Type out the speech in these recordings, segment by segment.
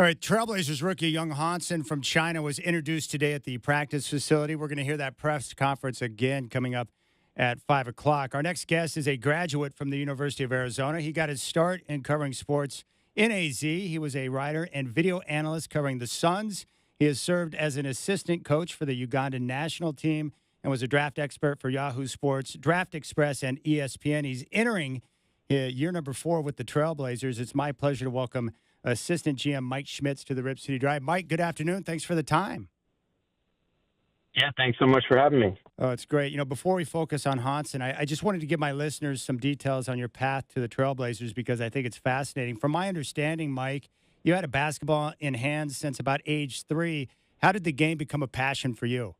All right, Trailblazers rookie Young Hansen from China was introduced today at the practice facility. We're going to hear that press conference again coming up at 5 o'clock. Our next guest is a graduate from the University of Arizona. He got his start in covering sports in AZ. He was a writer and video analyst covering the Suns. He has served as an assistant coach for the Ugandan national team and was a draft expert for Yahoo Sports, Draft Express, and ESPN. He's entering year number 4 with the Trailblazers. It's my pleasure to welcome Assistant GM Mike Schmitz to the Rip City Drive. Mike, good afternoon. Thanks for the time. Yeah, thanks so much for having me. Oh, it's great. Before we focus on Hansen, I just wanted to give my listeners some details on your path to the Trailblazers because I think it's fascinating. From my understanding, Mike, you had a basketball in hand since about age 3. How did the game become a passion for you?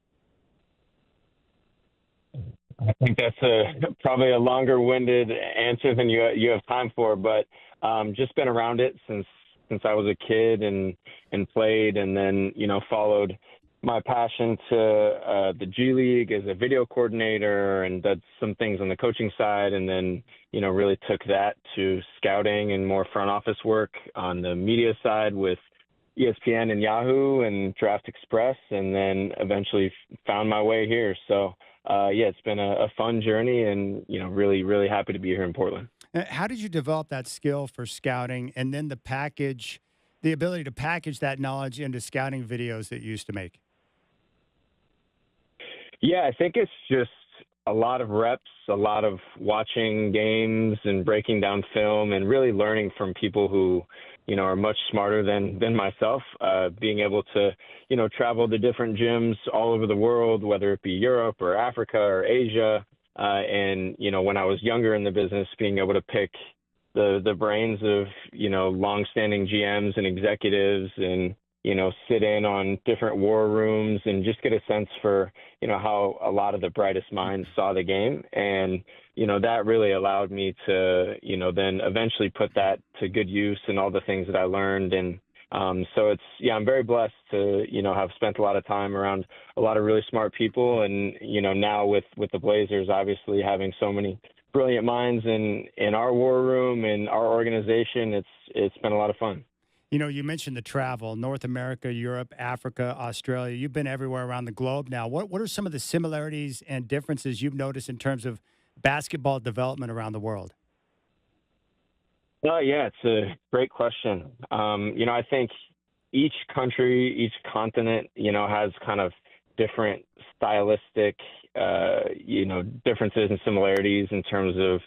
I think that's probably a longer-winded answer than you have time for, but just been around it since I was a kid and played, and then followed my passion to the G League as a video coordinator, and did some things on the coaching side, and then really took that to scouting and more front office work on the media side with ESPN and Yahoo and Draft Express, and then eventually found my way here. So yeah, it's been a fun journey, and really happy to be here in Portland. How did you develop that skill for scouting and then the ability to package that knowledge into scouting videos that you used to make? Yeah, I think it's just a lot of reps, a lot of watching games and breaking down film and really learning from people who, are much smarter than myself, being able to, travel to different gyms all over the world, whether it be Europe or Africa or Asia. And, when I was younger in the business, being able to pick the brains of, longstanding GMs and executives and, sit in on different war rooms and just get a sense for, how a lot of the brightest minds saw the game. And, that really allowed me to, then eventually put that to good use and all the things that I learned. And so I'm very blessed to, have spent a lot of time around a lot of really smart people. And, now with the Blazers, obviously having so many brilliant minds in our war room and our organization, it's been a lot of fun. You mentioned the travel, North America, Europe, Africa, Australia. You've been everywhere around the globe now. What are some of the similarities and differences you've noticed in terms of basketball development around the world? Oh, yeah, it's a great question. I think each country, each continent, has kind of different stylistic, differences and similarities in terms of,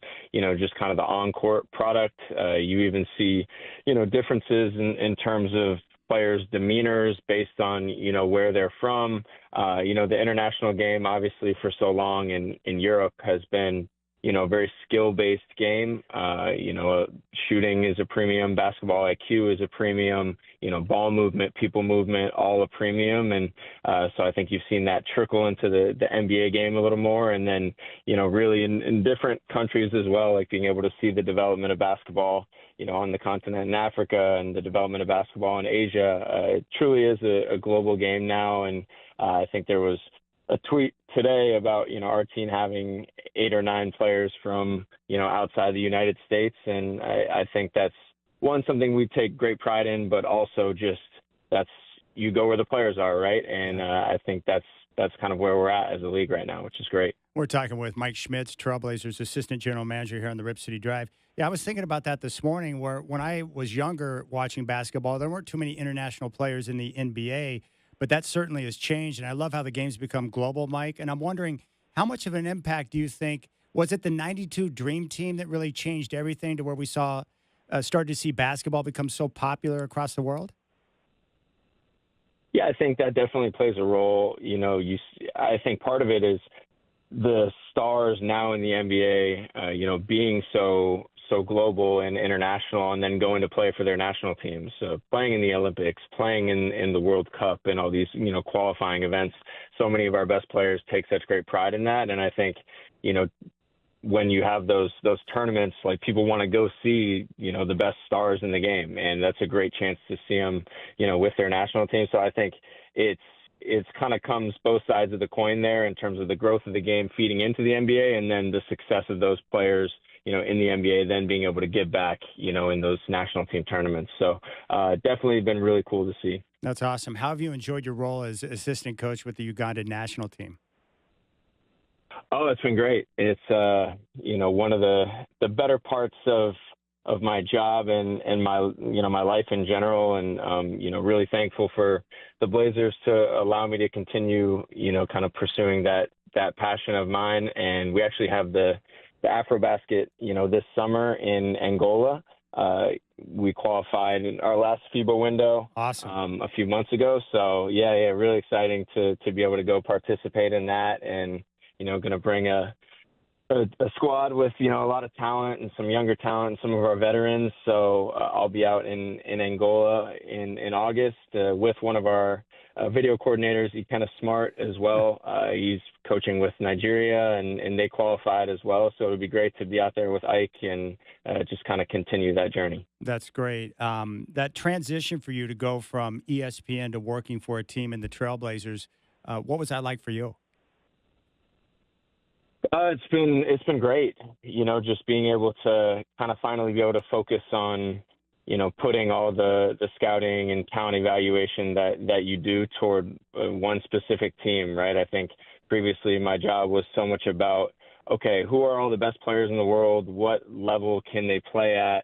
just kind of the on-court product. You even see, differences in terms of players' demeanors based on, where they're from. The international game, obviously, for so long in Europe has been, a very skill-based game. Shooting is a premium, basketball IQ is a premium, ball movement, people movement, all a premium. And so I think you've seen that trickle into the NBA game a little more. And then, really in different countries as well, like being able to see the development of basketball, on the continent in Africa and the development of basketball in Asia. It truly is a global game now. And I think there was a tweet today about, our team having 8 or 9 players from, outside the United States. And I think that's something we take great pride in, but also just you go where the players are, right? And I think that's kind of where we're at as a league right now, which is great. We're talking with Mike Schmitz, Trailblazers Assistant General Manager here on the Rip City Drive. Yeah, I was thinking about that this morning where when I was younger watching basketball, there weren't too many international players in the NBA, but that certainly has changed. And I love how the game's become global, Mike. And I'm wondering, how much of an impact do you think, was it the 92 Dream Team that really changed everything to where we started to see basketball become so popular across the world? Yeah, I think that definitely plays a role. I think part of it is the stars now in the NBA, being so global and international, and then going to play for their national teams, playing in the Olympics, playing in the World Cup and all these, qualifying events. So many of our best players take such great pride in that. And I think, when you have those tournaments, like people want to go see, the best stars in the game. And that's a great chance to see them, with their national team. So I think it's kind of comes both sides of the coin there in terms of the growth of the game feeding into the NBA and then the success of those players, in the NBA, then being able to give back, in those national team tournaments. So definitely been really cool to see. That's awesome. How have you enjoyed your role as assistant coach with the Ugandan national team? Oh, it's been great. It's one of the better parts of my job and my my life in general, and really thankful for the Blazers to allow me to continue kind of pursuing that passion of mine. And we actually have the AfroBasket this summer in Angola. We qualified in our last FIBA window Awesome. a few months ago. So yeah, really exciting to be able to go participate in that, and going to bring a squad with a lot of talent and some younger talent and some of our veterans. So I'll be out in Angola in August with one of our video coordinators, Ikenna Smart, as well. He's coaching with Nigeria, and they qualified as well. So it would be great to be out there with Ike and just kind of continue that journey. That's great. That transition for you to go from ESPN to working for a team in the Trailblazers, what was that like for you? It's been great, just being able to kind of finally be able to focus on, putting all the scouting and talent evaluation that you do toward one specific team, right? I think previously my job was so much about, okay, who are all the best players in the world? What level can they play at?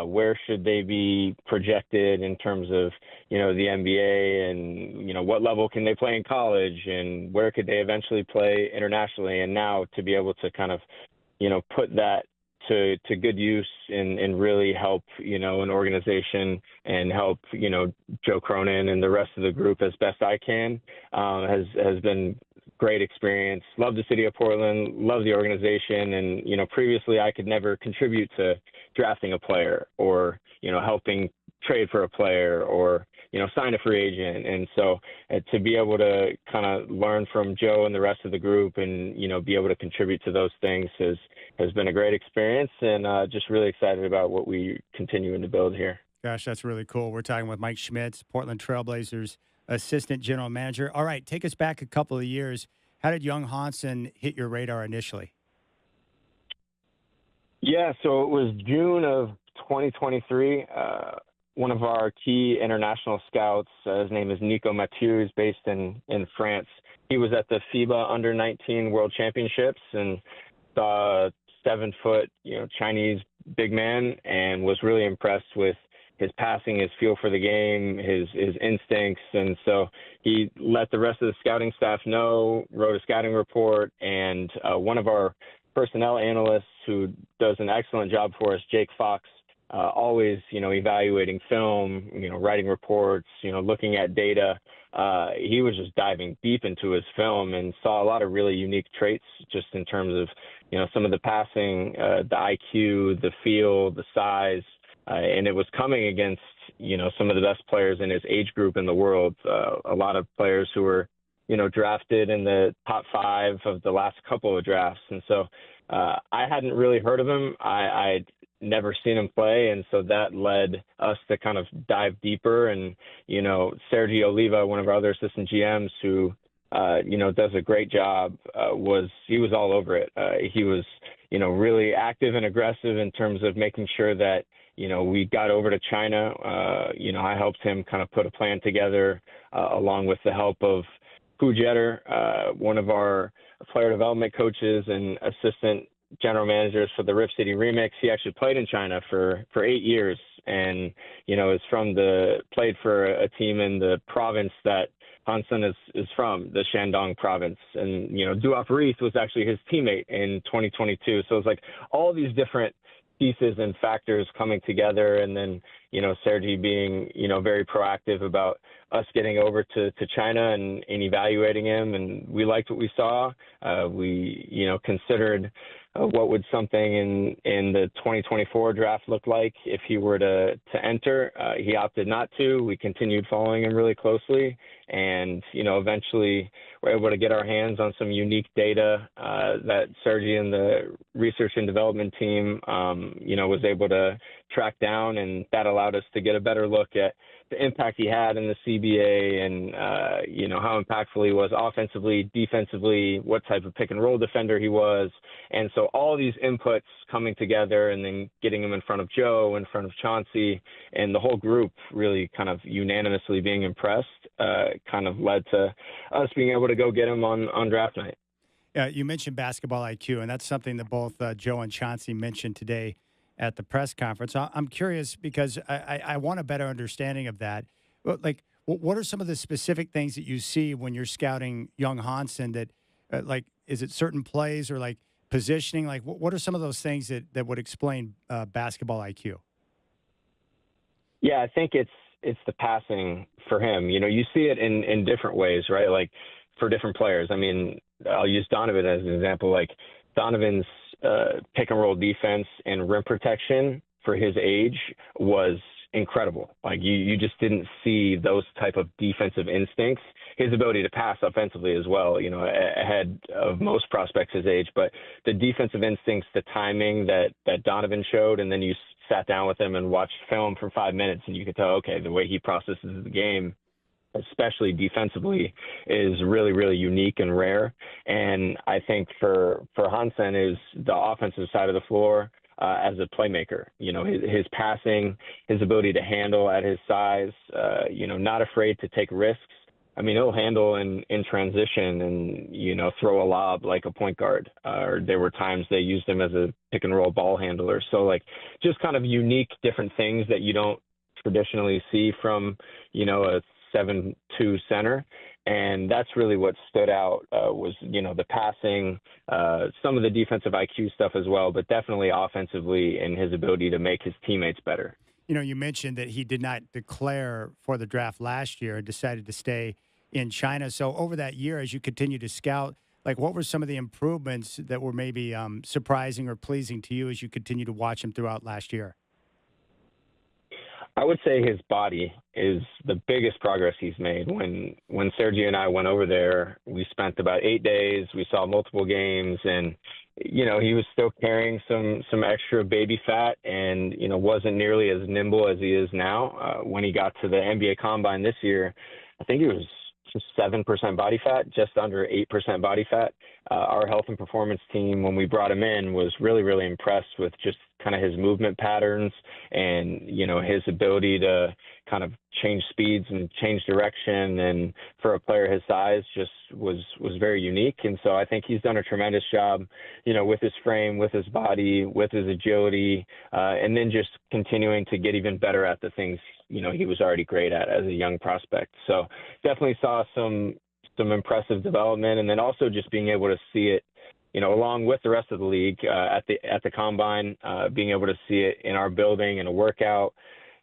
Where should they be projected in terms of, the NBA, and, what level can they play in college, and where could they eventually play internationally? And now to be able to kind of, put that to good use and really help, an organization and help, Joe Cronin and the rest of the group as best I can, has been great experience. Love the city of Portland, love the organization. And, previously I could never contribute to drafting a player or, helping trade for a player or, sign a free agent. And so to be able to kind of learn from Joe and the rest of the group and, be able to contribute to those things has been a great experience, and just really excited about what we continuing to build here. Gosh, that's really cool. We're talking with Mike Schmitz, Portland Trailblazers assistant general manager. All right, take us back a couple of years. How did young Hansen hit your radar initially? Yeah, so it was June of 2023. One of our key international scouts, his name is Nico Mathieu, is based in France. He was at the FIBA Under-19 World Championships and saw a 7-foot, Chinese big man, and was really impressed with his passing, his feel for the game, his instincts. And so he let the rest of the scouting staff know, wrote a scouting report, and one of our personnel analysts who does an excellent job for us, Jake Fox, always, evaluating film, writing reports, looking at data. He was just diving deep into his film and saw a lot of really unique traits just in terms of, some of the passing, the IQ, the feel, the size. And it was coming against, some of the best players in his age group in the world. A lot of players who were, drafted in the top 5 of the last couple of drafts. And so I hadn't really heard of him. I'd never seen him play. And so that led us to kind of dive deeper. And, Sergi Oliva, one of our other assistant GMs who, does a great job, he was all over it. He was, really active and aggressive in terms of making sure that, we got over to China. I helped him kind of put a plan together along with the help of Hu Jeter, one of our player development coaches and assistant general managers for the Rip City Remix. He actually played in China for 8 years, and is played for a team in the province that Hansen is from, the Shandong province. And Duop Reith was actually his teammate in 2022. So it's like all these different pieces and factors coming together, and then Sergi being very proactive about us getting over to China and evaluating him, and we liked what we saw. We considered what would something in the 2024 draft look like if he were to enter. He opted not to. We continued following him really closely, and eventually we're able to get our hands on some unique data that Sergi and the research and development team was able to track down, and that allowed us to get a better look at the impact he had in the CBA and, how impactful he was offensively, defensively, what type of pick and roll defender he was. And so all these inputs coming together and then getting him in front of Joe, in front of Chauncey, and the whole group really kind of unanimously being impressed, kind of led to us being able to go get him on draft night. Yeah, you mentioned basketball IQ, and that's something that both Joe and Chauncey mentioned today at the press conference. I'm curious because I want a better understanding of that. What are some of the specific things that you see when you're scouting young Hansen that, is it certain plays or like positioning? Like, what are some of those things that would explain basketball IQ? Yeah, I think it's the passing for him. You see it in different ways, right? Like for different players. I mean, I'll use Donovan as an example. Like Donovan's pick and roll defense and rim protection for his age was incredible. Like you just didn't see those type of defensive instincts. His ability to pass offensively as well, ahead of most prospects his age, but the defensive instincts, the timing that Donovan showed, and then you sat down with him and watched film for 5 minutes and you could tell, okay, the way he processes the game, especially defensively, is really, really unique and rare. And I think for Hansen is the offensive side of the floor as a playmaker. His passing, his ability to handle at his size, not afraid to take risks. I mean, he'll handle in transition and, throw a lob like a point guard. Or there were times they used him as a pick and roll ball handler. So, just kind of unique different things that you don't traditionally see from, a 7-2 center. And that's really what stood out was, the passing, some of the defensive IQ stuff as well, but definitely offensively and his ability to make his teammates better. You mentioned that he did not declare for the draft last year and decided to stay in China. So over that year, as you continue to scout, what were some of the improvements that were maybe surprising or pleasing to you as you continue to watch him throughout last year? I would say his body is the biggest progress he's made. When Sergio and I went over there, we spent about 8 days. We saw multiple games, and he was still carrying some extra baby fat, and wasn't nearly as nimble as he is now. When he got to the NBA Combine this year, I think he was just 7% body fat, just under 8% body fat. Our health and performance team, when we brought him in, was really, really impressed with just kind of his movement patterns and, his ability to kind of change speeds and change direction. And for a player his size, just was very unique. And so I think he's done a tremendous job, with his frame, with his body, with his agility, and then just continuing to get even better at the things, he was already great at as a young prospect. So definitely saw some impressive development, and then also just being able to see it, along with the rest of the league at the combine, being able to see it in our building in a workout.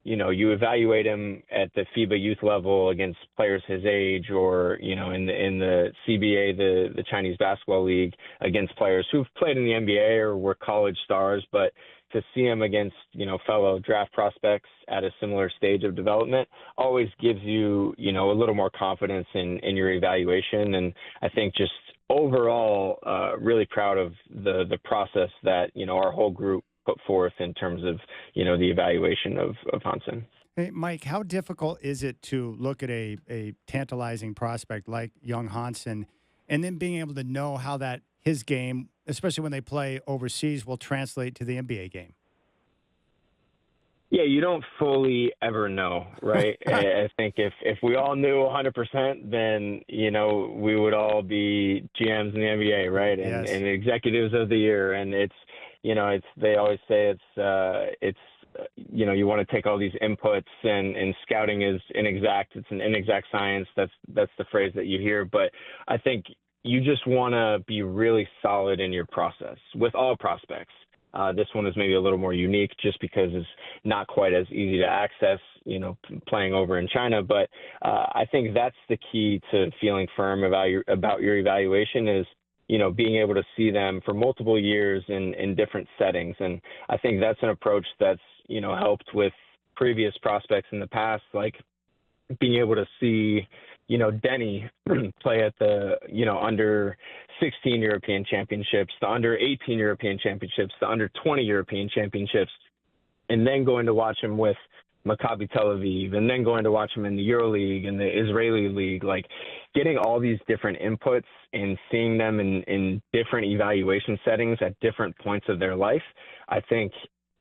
You evaluate him at the FIBA youth level against players his age, or in the CBA, the Chinese Basketball League, against players who've played in the NBA or were college stars, but to see him against, fellow draft prospects at a similar stage of development always gives you, a little more confidence in your evaluation. And I think just overall, really proud of the process that, our whole group put forth in terms of, the evaluation of Hansen. Hey, Mike, how difficult is it to look at a tantalizing prospect like young Hansen and then being able to know how his game, especially when they play overseas, will translate to the NBA game? Yeah, you don't fully ever know, right? I think if we all knew 100%, then, we would all be GMs in the NBA, right? And, Yes. and executives of the year. And they always say you want to take all these inputs, and scouting is inexact. It's an inexact science. That's the phrase that you hear. But I think you just want to be really solid in your process with all prospects. This one is maybe a little more unique just because it's not quite as easy to access, playing over in China. But I think that's the key to feeling firm about your evaluation is, being able to see them for multiple years in different settings. And I think that's an approach that's, helped with previous prospects in the past, like being able to see, Denny play at the, under 16 European championships, the under 18 European championships, the under 20 European championships, and then going to watch him with Maccabi Tel Aviv, and then going to watch him in the EuroLeague and the Israeli League, like getting all these different inputs and seeing them in different evaluation settings at different points of their life, I think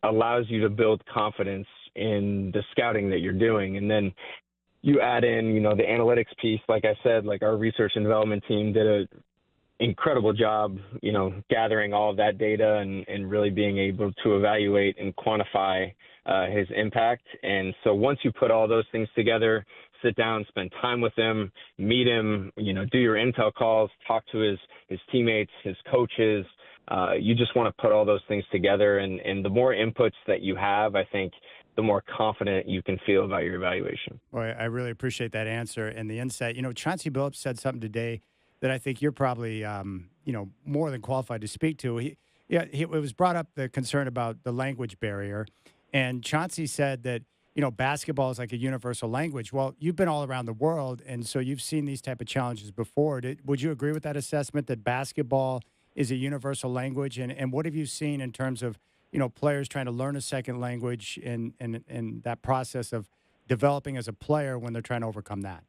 allows you to build confidence in the scouting that you're doing. And then you add in, the analytics piece. Like I said, like our research and development team did a incredible job, gathering all of that data and really being able to evaluate and quantify his impact. And so once you put all those things together, sit down, spend time with him, meet him, do your intel calls, talk to his teammates, his coaches. You just want to put all those things together. And the more inputs that you have, I think the more confident you can feel about your evaluation. Boy, I really appreciate that answer and the insight. Chauncey Billups said something today that I think you're probably, more than qualified to speak to. It was brought up, the concern about the language barrier. And Chauncey said that, basketball is like a universal language. Well, you've been all around the world, and so you've seen these type of challenges before. Would you agree with that assessment that basketball is a universal language? And what have you seen in terms of, players trying to learn a second language and that process of developing as a player when they're trying to overcome that?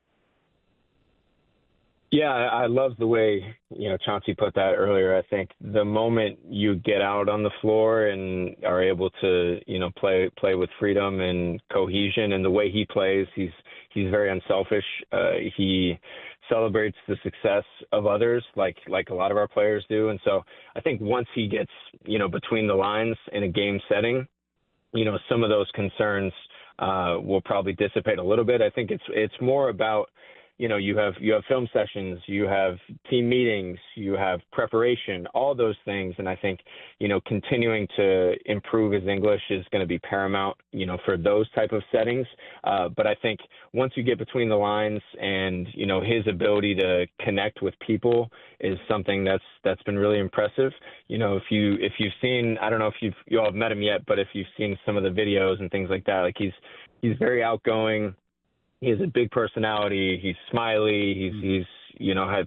Yeah, I love the way, Chauncey put that earlier. I think the moment you get out on the floor and are able to, play with freedom and cohesion, and the way he plays, he's very unselfish. He celebrates the success of others like a lot of our players do. And so I think once he gets, between the lines in a game setting, some of those concerns will probably dissipate a little bit. I think it's more about, you have film sessions, you have team meetings, you have preparation, all those things. And I think, continuing to improve his English is going to be paramount, for those type of settings. But I think once you get between the lines and, his ability to connect with people is something that's been really impressive. If you've seen, I don't know if you all have met him yet, but if you've seen some of the videos and things like that, like he's very outgoing. He has a big personality. He's smiley. He's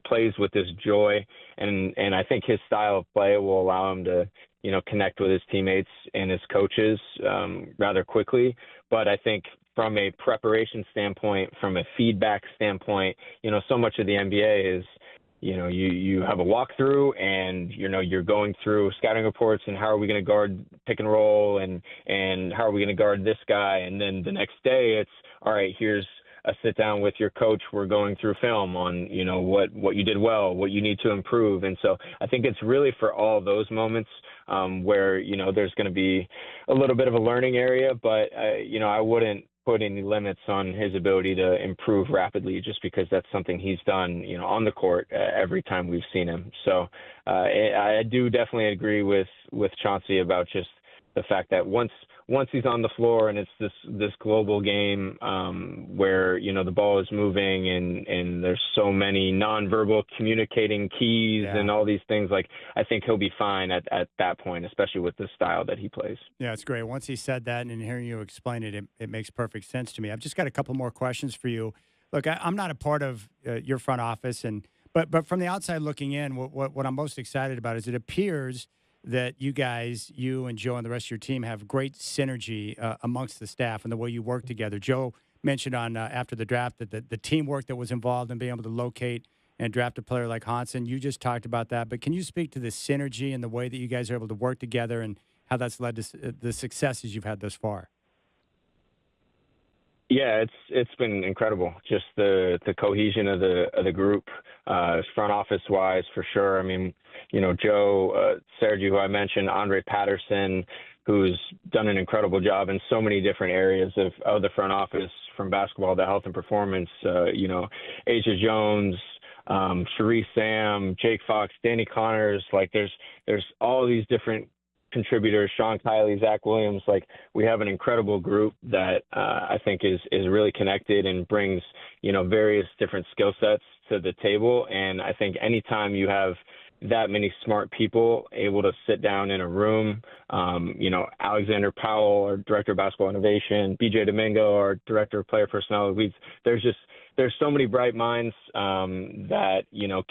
plays with this joy, and I think his style of play will allow him to connect with his teammates and his coaches rather quickly. But I think from a preparation standpoint, from a feedback standpoint, so much of the NBA is you have a walkthrough and, you're going through scouting reports and how are we going to guard pick and roll and how are we going to guard this guy? And then the next day it's, all right, here's a sit down with your coach. We're going through film on, what you did well, what you need to improve. And so I think it's really for all those moments where, there's going to be a little bit of a learning area, but, I wouldn't put any limits on his ability to improve rapidly just because that's something he's done, on the court every time we've seen him. So I do definitely agree with Chauncey about just the fact that once he's on the floor and it's this global game where, the ball is moving and there's so many nonverbal communicating keys and all these things, like I think he'll be fine at that point, especially with the style that he plays. Yeah, it's great. Once he said that and hearing you explain it, it makes perfect sense to me. I've just got a couple more questions for you. Look, I'm not a part of your front office, but from the outside looking in, what I'm most excited about is it appears that you guys, you and Joe and the rest of your team have great synergy amongst the staff and the way you work together. Joe mentioned on after the draft that the teamwork that was involved in being able to locate and draft a player like Hansen. You just talked about that, but can you speak to the synergy and the way that you guys are able to work together and how that's led to the successes you've had thus far? Yeah, it's been incredible. Just the cohesion of the group, front office wise, for sure. I mean, Joe, Sergio, who I mentioned, Andre Patterson, who's done an incredible job in so many different areas of the front office, from basketball to health and performance. Asia Jones, Sharice Sam, Jake Fox, Danny Connors. Like there's all these different contributors, Sean Kiley, Zach Williams. Like we have an incredible group that I think is really connected and brings, various different skill sets to the table. And I think anytime you have that many smart people able to sit down in a room, Alexander Powell, our director of basketball innovation, BJ Domingo, our director of player personnel, there's so many bright minds that,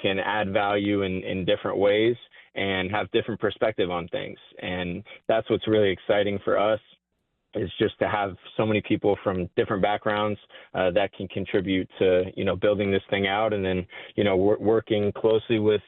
can add value in different ways and have different perspective on things. And that's what's really exciting for us. is just to have so many people from different backgrounds that can contribute to, building this thing out. And then, working closely with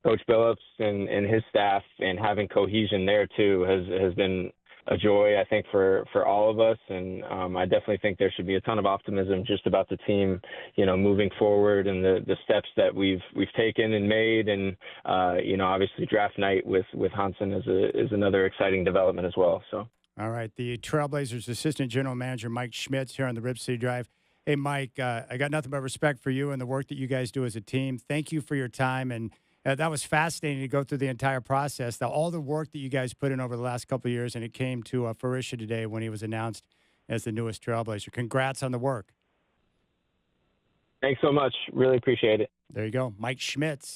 Coach Billups and his staff and having cohesion there too has been a joy, I think, for all of us. And I definitely think there should be a ton of optimism just about the team, moving forward and the steps that we've taken and made. And, obviously draft night with Hansen is another exciting development as well. So. All right. The Trailblazers Assistant General Manager Mike Schmitz here on the Rip City Drive. Hey, Mike, I got nothing but respect for you and the work that you guys do as a team. Thank you for your time. And that was fascinating to go through the entire process, all the work that you guys put in over the last couple of years, and it came to fruition today when he was announced as the newest Trailblazer. Congrats on the work. Thanks so much. Really appreciate it. There you go. Mike Schmitz.